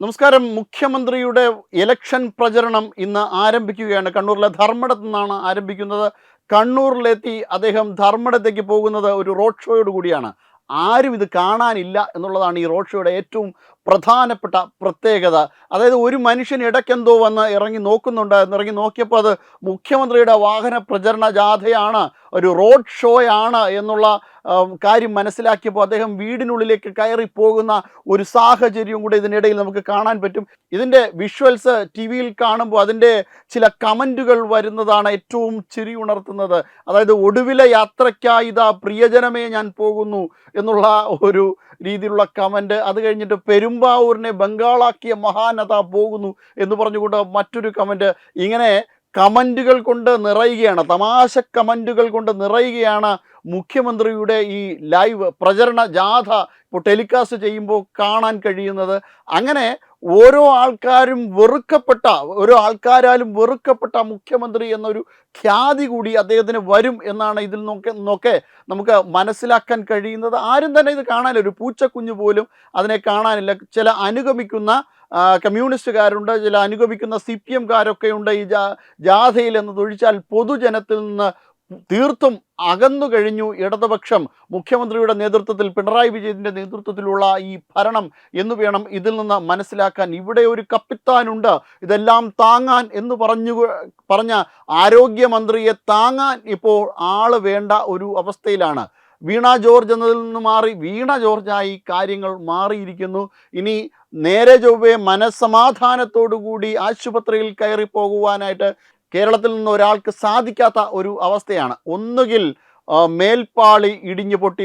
നമസ്കാരം. മുഖ്യമന്ത്രിയുടെ ഇലക്ഷൻ പ്രചരണം ഇന്ന് ആരംഭിക്കുകയാണ്. കണ്ണൂരിലെ ധർമ്മടത്തു നിന്നാണ് ആരംഭിക്കുന്നത്. കണ്ണൂരിലെത്തി അദ്ദേഹം ധർമ്മടത്തേക്ക് പോകുന്നത് ഒരു റോഡ് ഷോയോട് കൂടിയാണ്. ആരും ഇത് കാണാനില്ല എന്നുള്ളതാണ് ഈ റോഡ് ഷോയുടെ ഏറ്റവും പ്രധാനപ്പെട്ട പ്രത്യേകത. അതായത് ഒരു മനുഷ്യൻ ഇടയ്ക്കെന്തോ വന്ന് ഇറങ്ങി നോക്കുന്നുണ്ടായിരുന്നു. ഇറങ്ങി നോക്കിയപ്പോൾ അത് മുഖ്യമന്ത്രിയുടെ വാഹന പ്രചരണ ജാഥയാണ്, ഒരു റോഡ് ഷോയാണ് എന്നുള്ള കാര്യം മനസ്സിലാക്കിയപ്പോൾ അദ്ദേഹം വീടിനുള്ളിലേക്ക് കയറി പോകുന്ന ഒരു സാഹചര്യവും കൂടെ ഇതിനിടയിൽ നമുക്ക് കാണാൻ പറ്റും. ഇതിൻ്റെ വിഷ്വൽസ് ടി വിയിൽ കാണുമ്പോൾ അതിൻ്റെ ചില കമൻറ്റുകൾ വരുന്നതാണ് ഏറ്റവും ചിരി ഉണർത്തുന്നത്. അതായത് ഒടുവിലെ യാത്രയ്ക്കായി ഇതാ പ്രിയജനമേ ഞാൻ പോകുന്നു എന്നുള്ള ഒരു രീതിയിലുള്ള കമൻറ്റ്. അത് കഴിഞ്ഞിട്ട് പെരുമ്പാവൂരിനെ ബംഗാളാക്കിയ മഹാനത പോകുന്നു എന്ന് പറഞ്ഞുകൊണ്ട് മറ്റൊരു കമൻറ്റ്. ഇങ്ങനെ കമൻറ്റുകൾ കൊണ്ട് നിറയുകയാണ്, തമാശ കമൻറ്റുകൾ കൊണ്ട് നിറയുകയാണ് മുഖ്യമന്ത്രിയുടെ ഈ ലൈവ് പ്രചരണ ജാഥ ഇപ്പോൾ ടെലികാസ്റ്റ് ചെയ്യുമ്പോൾ കാണാൻ കഴിയുന്നത്. അങ്ങനെ ഓരോ ആൾക്കാരാലും വെറുക്കപ്പെട്ട മുഖ്യമന്ത്രി എന്നൊരു ഖ്യാതി കൂടി അദ്ദേഹത്തിന് വരും എന്നാണ് ഇതിൽ നിന്നൊക്കെ നമുക്ക് മനസ്സിലാക്കാൻ കഴിയുന്നത്. ആരും തന്നെ ഇത് കാണാനില്ല, ഒരു പൂച്ചക്കുഞ്ഞു പോലും അതിനെ കാണാനില്ല. ചില അനുഗമിക്കുന്ന കമ്മ്യൂണിസ്റ്റുകാരുണ്ട്, ചില അനുഗമിക്കുന്ന CPM-കാരൊക്കെ ഉണ്ട് ഈ ജാഥയിൽ എന്നതൊഴിച്ചാൽ പൊതുജനത്തിൽ നിന്ന് തീർത്തും അകന്നു കഴിഞ്ഞു ഇടതുപക്ഷം. മുഖ്യമന്ത്രിയുടെ നേതൃത്വത്തിൽ, പിണറായി വിജയൻ്റെ നേതൃത്വത്തിലുള്ള ഈ ഭരണം എന്ന് വേണം ഇതിൽ നിന്ന് മനസ്സിലാക്കാൻ. ഇവിടെ ഒരു കപ്പിത്താനുണ്ട് ഇതെല്ലാം താങ്ങാൻ എന്ന് പറഞ്ഞ ആരോഗ്യമന്ത്രിയെ താങ്ങാൻ ഇപ്പോൾ ആള് വേണ്ട ഒരു അവസ്ഥയിലാണ്. വീണ ജോർജ് എന്നതിൽ നിന്ന് മാറി വീണ ജോർജായി കാര്യങ്ങൾ മാറിയിരിക്കുന്നു. ഇനി നേരെ ചൊവ്വേ മനസ്സമാധാനത്തോടുകൂടി ആശുപത്രിയിൽ കയറി പോകുവാനായിട്ട് കേരളത്തിൽ നിന്ന് ഒരാൾക്ക് സാധിക്കാത്ത ഒരു അവസ്ഥയാണ്. ഒന്നുകിൽ മേൽപ്പാളി ഇടിഞ്ഞു പൊട്ടി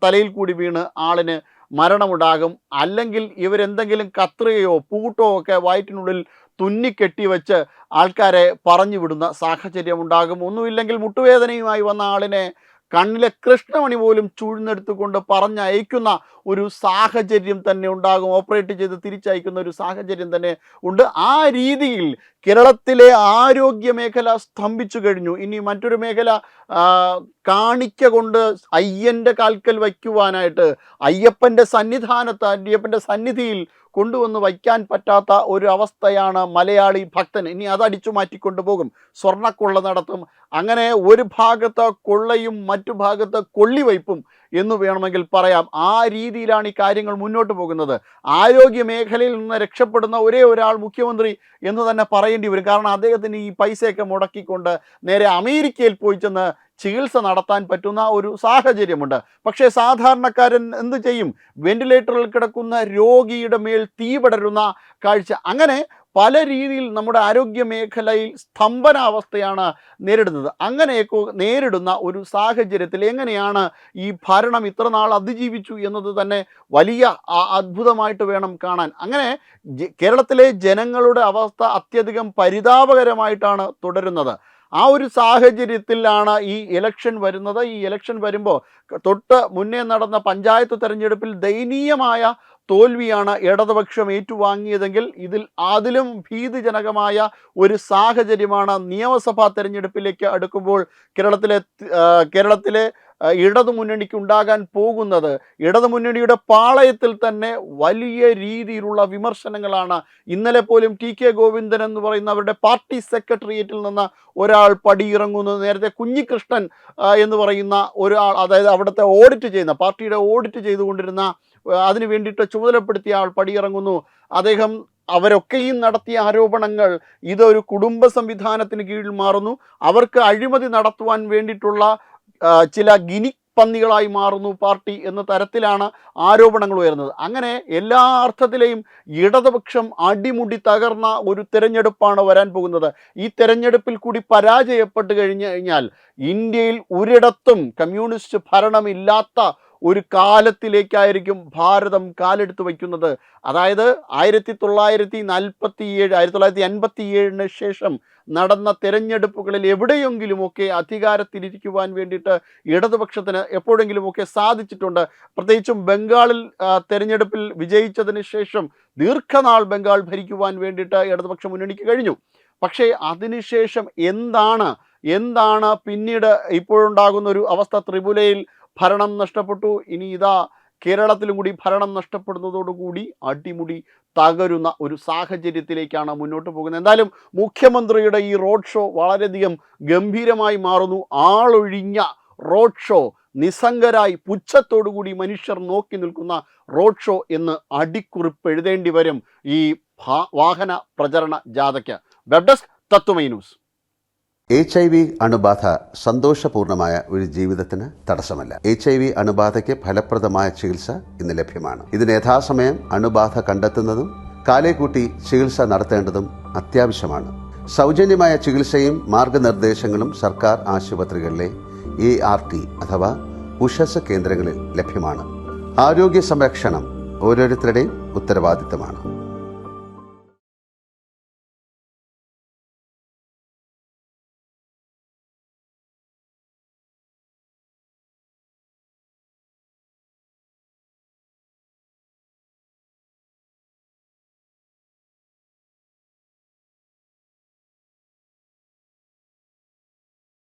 തലയിൽ കൂടി വീണ് ആളിന് മരണമുണ്ടാകും, അല്ലെങ്കിൽ ഇവരെന്തെങ്കിലും കത്രികയോ പൂട്ടോ ഒക്കെ വയറ്റിനുള്ളിൽ തുന്നിക്കെട്ടി വെച്ച് ആൾക്കാരെ പറഞ്ഞു വിടുന്ന സാഹചര്യം ഉണ്ടാകും. ഒന്നുമില്ലെങ്കിൽ മുട്ടുവേദനയുമായി വന്ന ആളിനെ കണ്ണിലെ കൃഷ്ണമണി പോലും ചൂഴ്ന്നെടുത്തുകൊണ്ട് പറഞ്ഞയക്കുന്ന ഒരു സാഹചര്യം തന്നെ ഉണ്ടാകും. ഓപ്പറേറ്റ് ചെയ്ത് തിരിച്ചയക്കുന്ന ഒരു സാഹചര്യം തന്നെ ഉണ്ട്. ആ രീതിയിൽ കേരളത്തിലെ ആരോഗ്യ മേഖല സ്തംഭിച്ചു കഴിഞ്ഞു. ഇനി മറ്റൊരു മേഖല കാണിക്ക കൊണ്ട് അയ്യൻ്റെ കാൽക്കൽ വയ്ക്കുവാനായിട്ട് അയ്യപ്പൻ്റെ സന്നിധിയിൽ കൊണ്ടുവന്ന് വയ്ക്കാൻ പറ്റാത്ത ഒരു അവസ്ഥയാണ് മലയാളി ഭക്തൻ. ഇനി അതടിച്ചു മാറ്റിക്കൊണ്ടു പോകും, സ്വർണ്ണക്കൊള്ള നടത്തും. അങ്ങനെ ഒരു ഭാഗത്ത് കൊള്ളയും മറ്റു ഭാഗത്ത് കൊള്ളിവയ്പും എന്ന് വേണമെങ്കിൽ പറയാം. ആ രീതിയിലാണ് ഈ കാര്യങ്ങൾ മുന്നോട്ട് പോകുന്നത്. ആരോഗ്യ മേഖലയിൽ നിന്ന് രക്ഷപ്പെടുന്ന ഒരേ ഒരാൾ മുഖ്യമന്ത്രി എന്ന് തന്നെ പറയേണ്ടി വരും. കാരണം അദ്ദേഹത്തിന് ഈ പൈസയൊക്കെ മുടക്കിക്കൊണ്ട് നേരെ അമേരിക്കയിൽ പോയി ചെന്ന് ചികിത്സ നടത്താൻ പറ്റുന്ന ഒരു സാഹചര്യമുണ്ട്. പക്ഷേ സാധാരണക്കാരൻ എന്ത് ചെയ്യും? വെന്റിലേറ്ററിൽ കിടക്കുന്ന രോഗിയുടെ മേൽ തീ പടരുന്ന കാഴ്ച. അങ്ങനെ പല രീതിയിൽ നമ്മുടെ ആരോഗ്യ മേഖലയിൽ സ്തംഭനാവസ്ഥയാണ് നേരിടുന്നത്. അങ്ങനെയൊക്കെ നേരിടുന്ന ഒരു സാഹചര്യത്തിൽ എങ്ങനെയാണ് ഈ ഭരണം ഇത്ര നാൾ അതിജീവിച്ചു എന്നത് തന്നെ വലിയ അത്ഭുതമായിട്ട് വേണം കാണാൻ. അങ്ങനെ കേരളത്തിലെ ജനങ്ങളുടെ അവസ്ഥ അത്യധികം പരിതാപകരമായിട്ടാണ് തുടരുന്നത്. ആ ഒരു സാഹചര്യത്തിലാണ് ഈ ഇലക്ഷൻ വരുന്നത്. ഈ ഇലക്ഷൻ വരുമ്പോൾ തൊട്ട് മുന്നേ നടന്ന പഞ്ചായത്ത് തെരഞ്ഞെടുപ്പിൽ ദയനീയമായ തോൽവിയാണ് ഇടതുപക്ഷം ഏറ്റുവാങ്ങിയതെങ്കിൽ അതിലും ഭീതിജനകമായ ഒരു സാഹചര്യമാണ് നിയമസഭാ തെരഞ്ഞെടുപ്പിലേക്ക് അടുക്കുമ്പോൾ കേരളത്തിലെ ഇടതുമുന്നണിക്ക് ഉണ്ടാകാൻ പോകുന്നത്. ഇടതുമുന്നണിയുടെ പാളയത്തിൽ തന്നെ വലിയ രീതിയിലുള്ള വിമർശനങ്ങളാണ്. ഇന്നലെ പോലും TK ഗോവിന്ദൻ എന്ന് പറയുന്ന അവരുടെ പാർട്ടി സെക്രട്ടേറിയറ്റിൽ നിന്ന് ഒരാൾ പടിയിറങ്ങുന്നു. നേരത്തെ കുഞ്ഞികൃഷ്ണൻ എന്ന് പറയുന്ന ഒരാൾ, അതായത് അവിടുത്തെ പാർട്ടിയുടെ ഓഡിറ്റ് ചെയ്തുകൊണ്ടിരുന്ന, അതിന് വേണ്ടിയിട്ട് ചുമതലപ്പെടുത്തിയ ആൾ പടിയിറങ്ങുന്നു. അവരൊക്കെയും നടത്തിയ ആരോപണങ്ങൾ ഇതൊരു കുടുംബ സംവിധാനത്തിന് കീഴിൽ മാറുന്നു, അവർക്ക് അഴിമതി നടത്തുവാൻ വേണ്ടിയിട്ടുള്ള ചില ഗിനിപ്പന്നികളായി മാറുന്നു പാർട്ടി എന്ന തരത്തിലാണ് ആരോപണങ്ങൾ ഉയർന്നത്. അങ്ങനെ എല്ലാ അർത്ഥത്തിലെയും ഇടതുപക്ഷം അടിമുടി തകർന്ന ഒരു തെരഞ്ഞെടുപ്പാണ് വരാൻ പോകുന്നത്. ഈ തെരഞ്ഞെടുപ്പിൽ കൂടി പരാജയപ്പെട്ട് കഴിഞ്ഞാൽ ഇന്ത്യയിൽ ഒരിടത്തും കമ്മ്യൂണിസ്റ്റ് ഭരണമില്ലാത്ത ഒരു കാലത്തിലേക്കായിരിക്കും ഭാരതം കാലെടുത്ത് വയ്ക്കുന്നത്. അതായത് 1947 ശേഷം നടന്ന തെരഞ്ഞെടുപ്പുകളിൽ എവിടെയെങ്കിലുമൊക്കെ അധികാരത്തിലിരിക്കുവാൻ വേണ്ടിയിട്ട് ഇടതുപക്ഷത്തിന് എപ്പോഴെങ്കിലുമൊക്കെ സാധിച്ചിട്ടുണ്ട്. പ്രത്യേകിച്ചും ബംഗാളിൽ തെരഞ്ഞെടുപ്പിൽ വിജയിച്ചതിന് ശേഷം ദീർഘനാൾ ബംഗാൾ ഭരിക്കുവാൻ വേണ്ടിയിട്ട് ഇടതുപക്ഷ മുന്നണിക്ക് കഴിഞ്ഞു. പക്ഷേ അതിനുശേഷം എന്താണ് പിന്നീട് ഇപ്പോഴുണ്ടാകുന്ന ഒരു അവസ്ഥ? ത്രിപുരയിൽ ഭരണം നഷ്ടപ്പെട്ടു. ഇനി ഇതാ കേരളത്തിലും കൂടി ഭരണം നഷ്ടപ്പെടുന്നതോടുകൂടി അടിമുടി തകരുന്ന ഒരു സാഹചര്യത്തിലേക്കാണ് മുന്നോട്ട് പോകുന്നത്. എന്തായാലും മുഖ്യമന്ത്രിയുടെ ഈ റോഡ് ഷോ വളരെയധികം ഗംഭീരമായി മാറുന്നു. ആളൊഴിഞ്ഞ റോഡ് ഷോ, നിസ്സംഗരായി പുച്ഛത്തോടുകൂടി മനുഷ്യർ നോക്കി നിൽക്കുന്ന റോഡ് ഷോ എന്ന് അടിക്കുറിപ്പ് എഴുതേണ്ടി വരും ഈ വാഹന പ്രചരണ ജാഥയ്ക്ക്. വെബ് ഡെസ്ക് തത്വമൈ ന്യൂസ്. HIV അണുബാധ സന്തോഷപൂർണമായ ഒരു ജീവിതത്തിന് തടസ്സമല്ല. HIV അണുബാധയ്ക്ക് ഫലപ്രദമായ ചികിത്സ ഇന്ന് ലഭ്യമാണ്. ഇതിന് യഥാസമയം അണുബാധ കണ്ടെത്തുന്നതും കാലേക്കൂട്ടി ചികിത്സ നടത്തേണ്ടതും അത്യാവശ്യമാണ്. സൗജന്യമായ ചികിത്സയും മാർഗനിർദ്ദേശങ്ങളും സർക്കാർ ആശുപത്രികളിലെ ART അഥവാ ഉഷസ് കേന്ദ്രങ്ങളിൽ ലഭ്യമാണ്. ആരോഗ്യ സംരക്ഷണം ഓരോരുത്തരുടെയും ഉത്തരവാദിത്തമാണ്.